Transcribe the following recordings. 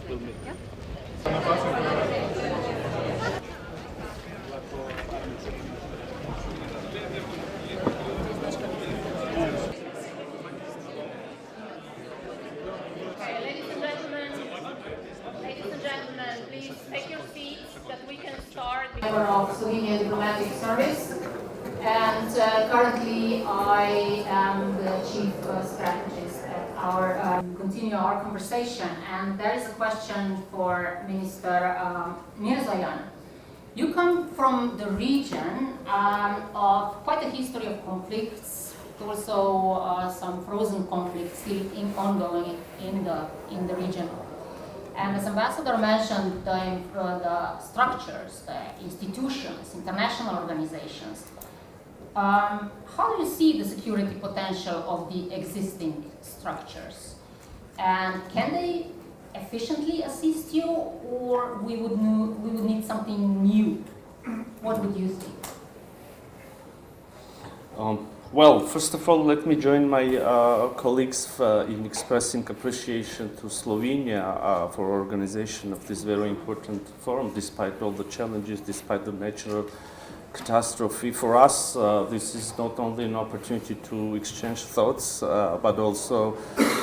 will meet. Yeah. Please take your seats that we can start. Member of Slovenian Diplomatic Service, and currently I am the chief strategist at our continue our conversation. And there is a question for Minister Mիրզոյանը. You come from the region of quite a history of conflicts, also some frozen conflicts still ongoing in the region. And as Ambassador mentioned, the structures, the institutions, international organizations, how do you see the security potential of the existing structures? And can they efficiently assist you, or we would need something new? What would you think? Well, first of all, let me join my colleagues in expressing appreciation to Slovenia for organization of this very important forum, despite all the challenges, despite the natural catastrophe. For us, this is not only an opportunity to exchange thoughts, but also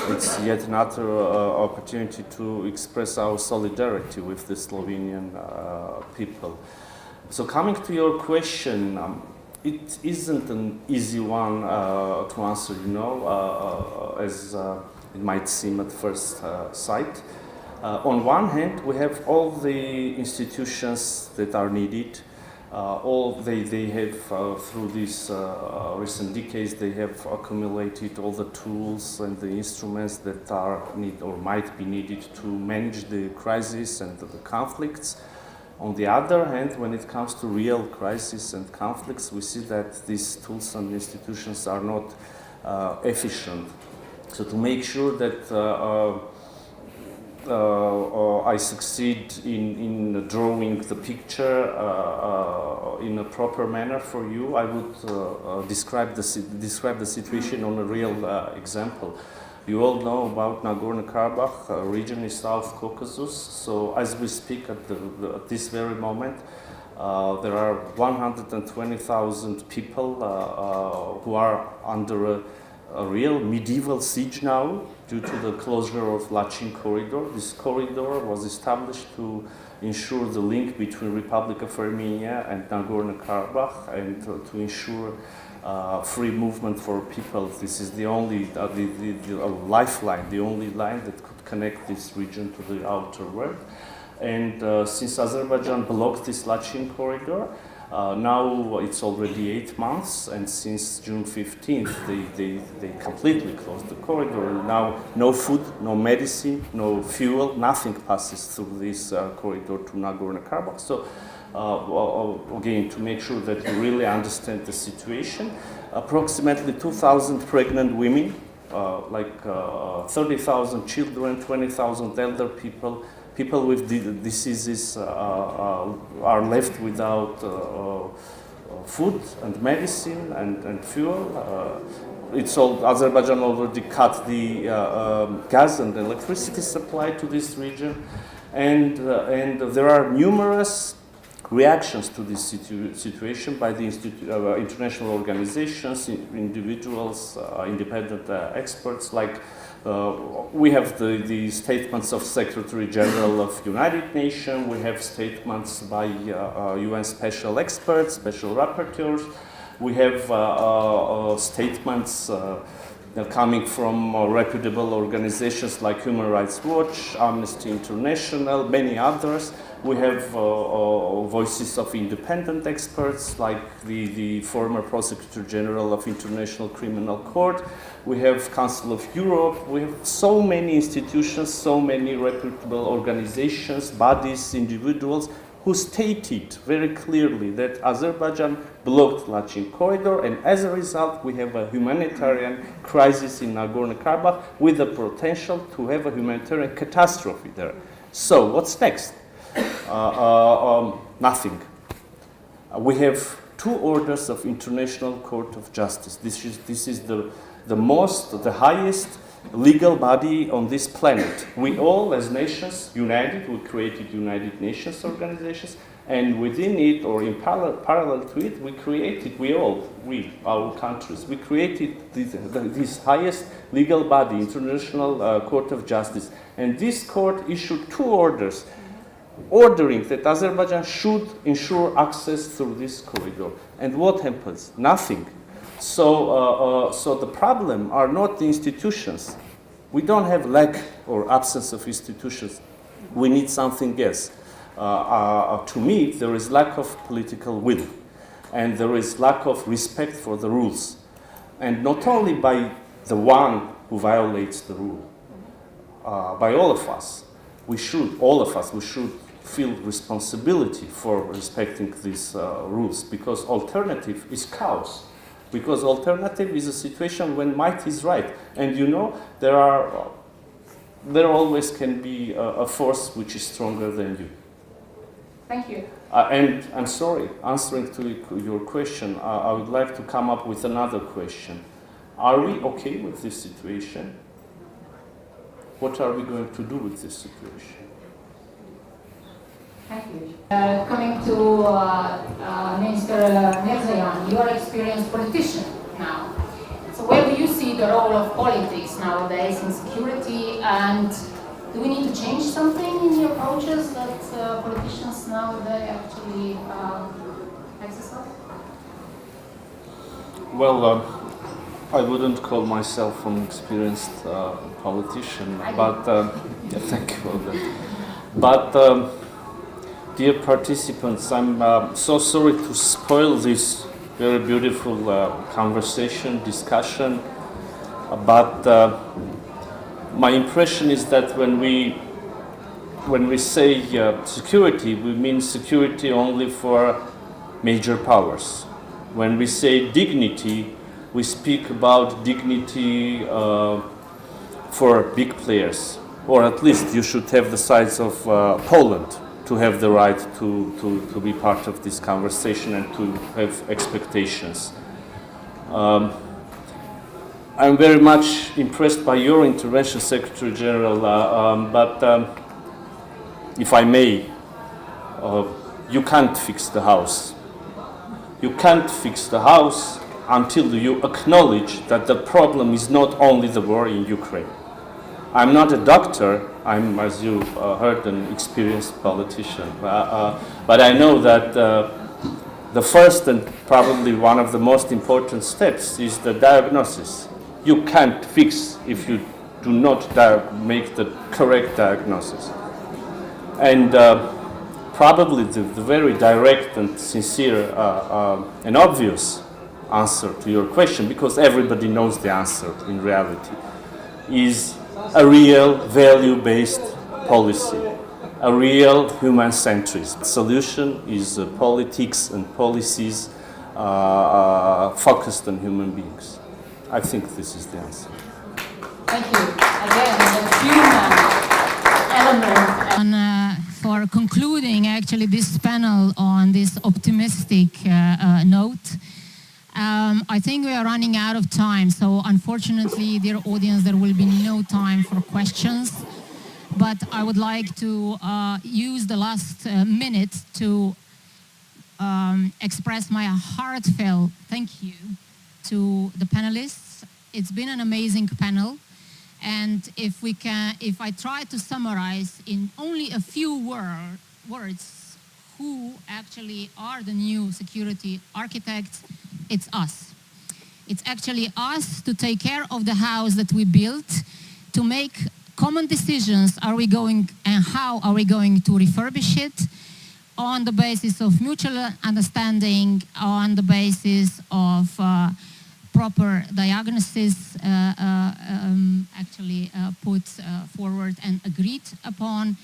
it's yet another opportunity to express our solidarity with the Slovenian people. So coming to your question, it isn't an easy one to answer, as it might seem at first sight. On one hand, we have all the institutions that are needed. They have, through these recent decades, they have accumulated all the tools and the instruments that are need or might be needed to manage the crisis and the conflicts. On the other hand, when it comes to real crises and conflicts, we see that these tools and institutions are not efficient. So to make sure that I succeed in drawing the picture in a proper manner for you, I would describe the situation on a real example. You all know about Nagorno-Karabakh, a region in South Caucasus. So as we speak at this very moment, there are 120,000 people who are under a real medieval siege now due to the closure of Lachin corridor. This corridor was established to ensure the link between Republic of Armenia and Nagorno-Karabakh and to ensure free movement for people. This is the only lifeline, the only line that could connect this region to the outer world. And since Azerbaijan blocked this Lachin corridor, now it's already 8 months, and since June 15th, they completely closed the corridor. And now no food, no medicine, no fuel, nothing passes through this corridor to Nagorno-Karabakh. So again, to make sure that you really understand the situation, approximately 2,000 pregnant women, 30,000 children, 20,000 elder people, people with diseases are left without food and medicine and fuel. Azerbaijan already cut the gas and electricity supply to this region, and there are numerous reactions to this situation by the international organizations, individuals, independent experts. Like we have the statements of Secretary General of United Nations, we have statements by UN special experts, special rapporteurs, we have statements coming from reputable organizations like Human Rights Watch, Amnesty International, many others. We have voices of independent experts like the former Prosecutor General of International Criminal Court. We have Council of Europe. We have so many institutions, so many reputable organizations, bodies, individuals who stated very clearly that Azerbaijan blocked Lachin corridor, and as a result we have a humanitarian crisis in Nagorno-Karabakh with the potential to have a humanitarian catastrophe there. So what's next? Nothing. We have 2 orders of International Court of Justice. This is the highest legal body on this planet. We all, as nations, united, we created United Nations organizations, and within it, or in parallel to it, our countries, we created this highest legal body, International Court of Justice. And this court issued 2 orders, ordering that Azerbaijan should ensure access through this corridor. And what happens? Nothing. So the problem are not the institutions. We don't have lack or absence of institutions. We need something else. To me, there is lack of political will, and there is lack of respect for the rules. And not only by the one who violates the rule, by all of us. We should feel responsibility for respecting these rules, because alternative is chaos. Because alternative is a situation when might is right. And you know, there always can be a force which is stronger than you. Thank you. And I'm sorry, answering to your question, I would like to come up with another question. Are we okay with this situation? What are we going to do with this situation? Thank you. Coming to Minister Mիրzոյանը, you are an experienced politician now. So where do you see the role of politics nowadays in security, and do we need to change something in the approaches that politicians nowadays actually exercise? Well, I wouldn't call myself an experienced politician, but thank you for that. But dear participants, I'm so sorry to spoil this very beautiful discussion, but my impression is that when we say security, we mean security only for major powers. When we say dignity, we speak about dignity for big players, or at least you should have the size of Poland to have the right to be part of this conversation and to have expectations. I'm very much impressed by your intervention, Secretary General, but if I may, you can't fix the house. You can't fix the house until you acknowledge that the problem is not only the war in Ukraine. I'm not a doctor, I'm, as you heard, an experienced politician, but I know that the first and probably one of the most important steps is the diagnosis. You can't fix if you do not make the correct diagnosis. And probably the very direct and sincere and obvious answer to your question, because everybody knows the answer in reality, is a real value-based policy, a real human-centrist. The solution is politics and policies focused on human beings. I think this is the answer. Thank you. Again, the human element. For concluding actually this panel on this optimistic note, I think we are running out of time, so unfortunately, dear audience, there will be no time for questions. But I would like to use the last minute to express my heartfelt thank you to the panelists. It's been an amazing panel, and if I try to summarize in only a few words who actually are the new security architects, it's us. It's actually us to take care of the house that we built, to make common decisions. Are we going and how are we going to refurbish it on the basis of mutual understanding, on the basis of proper diagnosis put forward and agreed upon,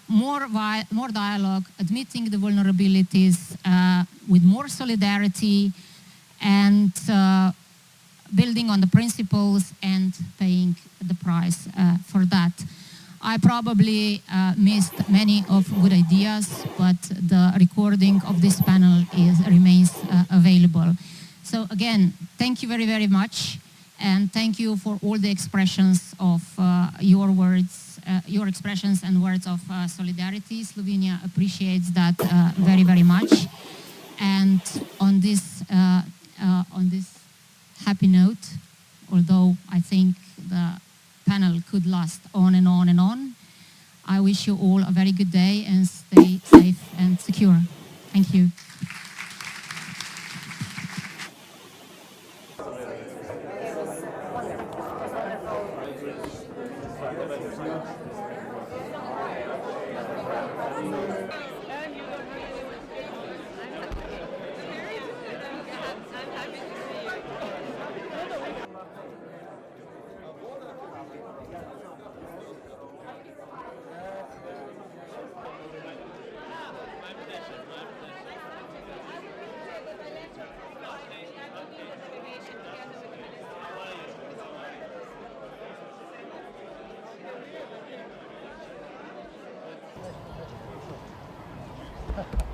more dialogue, admitting the vulnerabilities with more solidarity, and building on the principles and paying the price for that. I probably missed many of good ideas, but the recording of this panel remains available. So again, thank you very, very much. And thank you for all the expressions of your words, your expressions and words of solidarity. Slovenia appreciates that very, very much. And on this happy note, although I think the panel could last on and on and on, I wish you all a very good day and stay safe and secure. Thank you.